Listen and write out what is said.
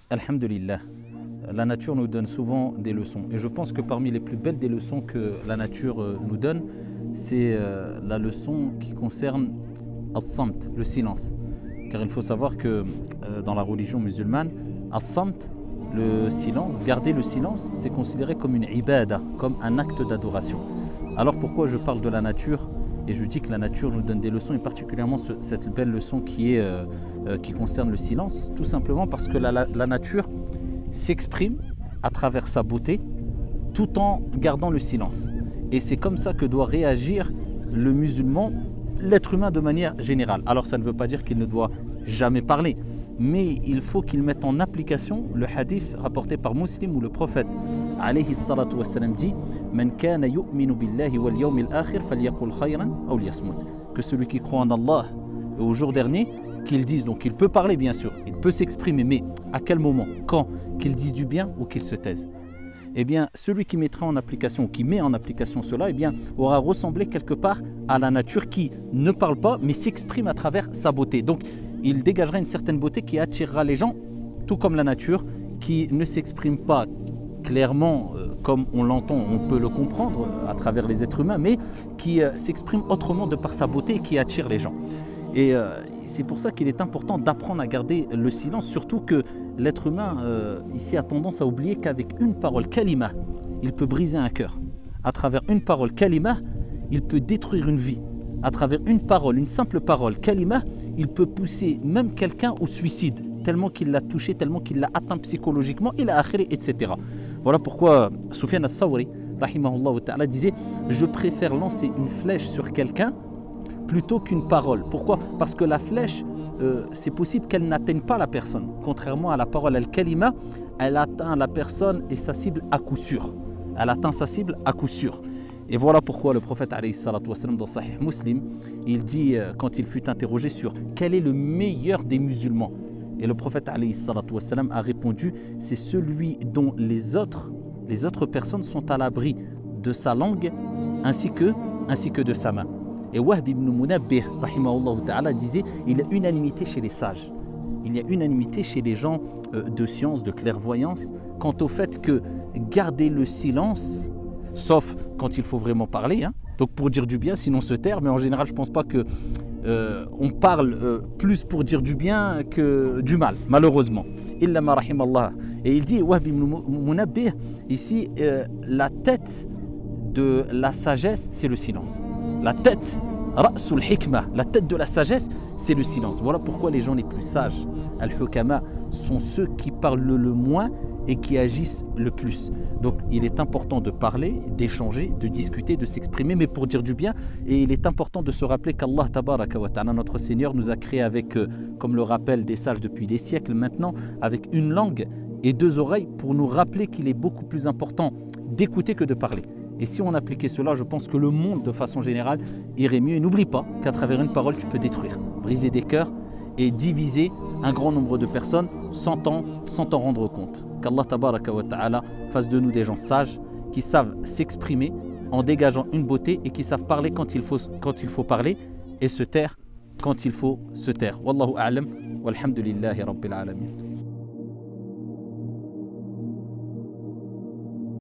Alhamdulillah, la nature nous donne souvent des leçons. Et je pense que parmi les plus belles des leçons que la nature nous donne, c'est la leçon qui concerne as-samt, le silence. Car il faut savoir que dans la religion musulmane, as-samt, le silence, garder le silence, c'est considéré comme une ibada, comme un acte d'adoration. Alors pourquoi je parle de la nature et je dis que la nature nous donne des leçons, et particulièrement cette belle leçon qui concerne le silence? Tout simplement parce que la nature s'exprime à travers sa beauté tout en gardant le silence. Et c'est comme ça que doit réagir le musulman, l'être humain de manière générale. Alors ça ne veut pas dire qu'il ne doit jamais parler, mais il faut qu'il mette en application le hadith rapporté par Muslim où le prophète alayhi salatu wassalam dit Man kana yu'minu billahi wal yawmil akhir falyaqul khayran aw liyasmut, que celui qui croit en Allah et au jour dernier, qu'il dise. Donc il peut parler bien sûr, il peut s'exprimer, mais à quel moment, quand? Qu'il dise du bien ou qu'il se taise? Eh bien, celui qui mettra en application, qui met en application cela, eh bien, aura ressemblé quelque part à la nature qui ne parle pas, mais s'exprime à travers sa beauté. Donc, il dégagera une certaine beauté qui attirera les gens, tout comme la nature, qui ne s'exprime pas clairement comme on l'entend, on peut le comprendre à travers les êtres humains, mais qui s'exprime autrement de par sa beauté et qui attire les gens. Et c'est pour ça qu'il est important d'apprendre à garder le silence, surtout que l'être humain ici a tendance à oublier qu'avec une parole, kalima, il peut briser un cœur. À travers une parole, kalima, il peut détruire une vie. À travers une parole, une simple parole, kalima, il peut pousser même quelqu'un au suicide, tellement qu'il l'a touché, tellement qu'il l'a atteint psychologiquement, il a akhiri, etc. Voilà pourquoi Sufyan al-Thawri, rahimahullah ta'ala, disait « Je préfère lancer une flèche sur quelqu'un plutôt qu'une parole ». Pourquoi? Parce que la flèche, c'est possible qu'elle n'atteigne pas la personne. Contrairement à la parole al-kalima, elle atteint la personne et sa cible à coup sûr. Elle atteint sa cible à coup sûr. Et voilà pourquoi le prophète alayhi salatu wassalam dans Sahih Muslim, il dit quand il fut interrogé sur quel est le meilleur des musulmans. Et le prophète alayhi salatu wassalam a répondu, c'est celui dont les autres personnes sont à l'abri de sa langue ainsi que de sa main. Et Wahb ibn Munabbih, rahimahullah ta'ala, disait, il y a unanimité chez les sages. Il y a unanimité chez les gens de science, de clairvoyance, quant au fait que garder le silence, sauf quand il faut vraiment parler, hein, donc pour dire du bien, sinon se taire, mais en général je ne pense pas que on parle plus pour dire du bien que du mal, malheureusement. Illa ma rahimallah. Et il dit, Wahb ibn Munabbih, ici, la tête de la sagesse, c'est le silence. La tête, ra'sul hikmah, la tête de la sagesse, c'est le silence. Voilà pourquoi les gens les plus sages, al-hukama, sont ceux qui parlent le moins et qui agissent le plus. Donc il est important de parler, d'échanger, de discuter, de s'exprimer, mais pour dire du bien. Et il est important de se rappeler qu'Allah tabaraka wa ta'ala, notre Seigneur, nous a créé avec, comme le rappellent des sages depuis des siècles maintenant, avec une langue et deux oreilles pour nous rappeler qu'il est beaucoup plus important d'écouter que de parler. Et si on appliquait cela, je pense que le monde, de façon générale, irait mieux. Et n'oublie pas qu'à travers une parole, tu peux détruire, briser des cœurs et diviser un grand nombre de personnes sans t'en rendre compte. Qu'Allah tabaraka wa ta'ala fasse de nous des gens sages qui savent s'exprimer en dégageant une beauté et qui savent parler quand il faut parler et se taire quand il faut se taire. Wallahu a'lam, walhamdulillahi rabbil alamin.